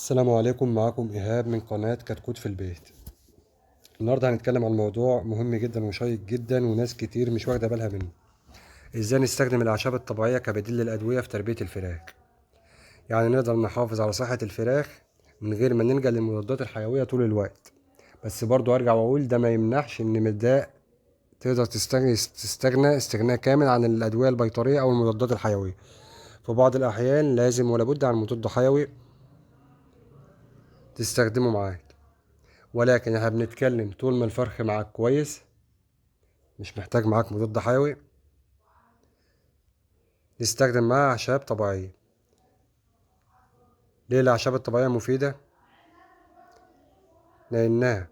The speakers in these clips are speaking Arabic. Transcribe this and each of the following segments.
السلام عليكم، معكم إيهاب من قناة كتكوت في البيت. النهاردة هنتكلم عن موضوع مهم جدا وشيق جدا وناس كتير مش واخدة بالها منه. ازاي نستخدم الأعشاب الطبيعية كبديل للأدوية في تربية الفراخ. يعني نقدر نحافظ على صحة الفراخ من غير ما نلجأ للمضادات الحيوية طول الوقت. بس برضو أرجع وأقول ده ما يمنعش إن ده تقدر تستغنى استغناء كامل عن الأدوية البيطرية أو المضادات الحيوية. في بعض الأحيان لازم ولا بد عن مضاد حيوي تستخدمه معاك، ولكن احنا بنتكلم طول ما الفرخ معاك كويس مش محتاج معاك مضاد حيوي. نستخدم معاه أعشاب طبيعية. ليه الأعشاب الطبيعية مفيدة؟ لأنها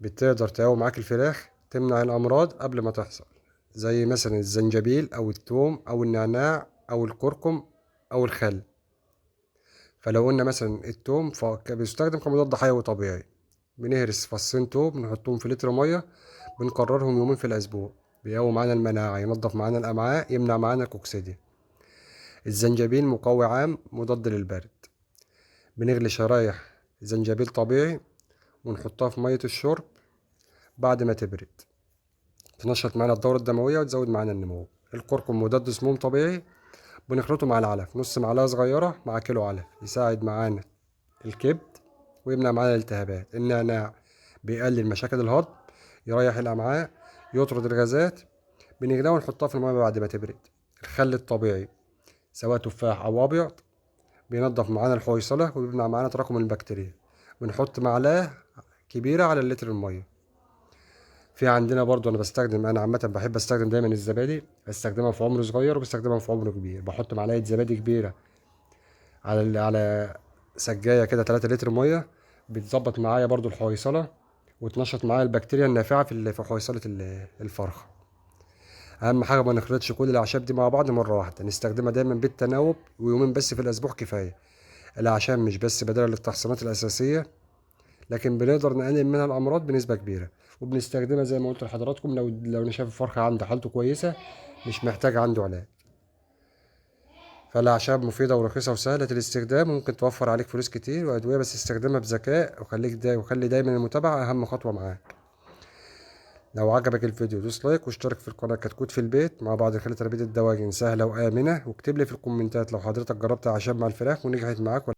بتقدر تقوي معاك الفراخ، تمنع الأمراض قبل ما تحصل، زي مثلا الزنجبيل أو الثوم أو النعناع أو الكركم أو الخل. فلو قلنا مثلا الثوم بيستخدم كمضاد حيوي طبيعي. بنهرس فصين توم بنحطهم في لتر مية، بنكررهم يومين في الأسبوع. بيقوي معانا المناعة، ينظف معانا الأمعاء، يمنع معانا الكوكسيديا. الزنجبيل مقوي عام مضاد للبرد. بنغلي شرايح زنجبيل طبيعي ونحطها في مية الشرب بعد ما تبرد، تنشط معانا الدورة الدموية وتزود معانا النمو. الكركم مضاد سموم طبيعي، بنخلطه مع العلف، نص معلقة صغيرة مع كيلو علف، يساعد معانا الكبد ويمنع معانا الالتهابات. النعناع بيقلل مشاكل الهضم، يريح الأمعاء، يطرد الغازات. بنغليها ونحطها في المية بعد ما تبرد. الخل الطبيعي سواء تفاح أو أبيض بينضف معانا الحويصلة وبيمنع معانا تراكم البكتيريا. بنحط معلقة كبيرة على اللتر المية. في عندنا برضو أنا عامة بحب أستخدم دايما الزبادي، بستخدمها في عمر صغير وبستخدمها في عمر كبير. بحط معلقة زبادي كبيرة على سجاية كده 3 لتر مية، بتظبط معايا برضو الحويصلة وتنشط معايا البكتيريا النافعة في حويصلة الفرخة. أهم حاجة ما نخلطش كل الأعشاب دي مع بعض مرة واحدة، نستخدمها دايما بالتناوب، ويومين بس في الأسبوع كفاية. الأعشاب مش بس بديلة للتحصينات الأساسية، لكن بنقدر نقلل منها الأمراض بنسبة كبيرة. وبنستخدمها زي ما قلت لحضراتكم لو أنا شايف الفرخة عنده حالته كويسة مش محتاج عنده علاج. فالأعشاب مفيدة ورخيصة وسهلة الاستخدام، وممكن توفر عليك فلوس كتير وأدوية، بس استخدمها بذكاء وخلي دايما المتابعة أهم خطوة معاك. لو عجبك الفيديو دوس لايك واشترك في القناة كتكوت في البيت. مع بعض نخلي تربية الدواجن سهلة وآمنة. واكتب لي في الكومنتات لو حضرتك جربت أعشاب مع الفراخ ونجحت معاك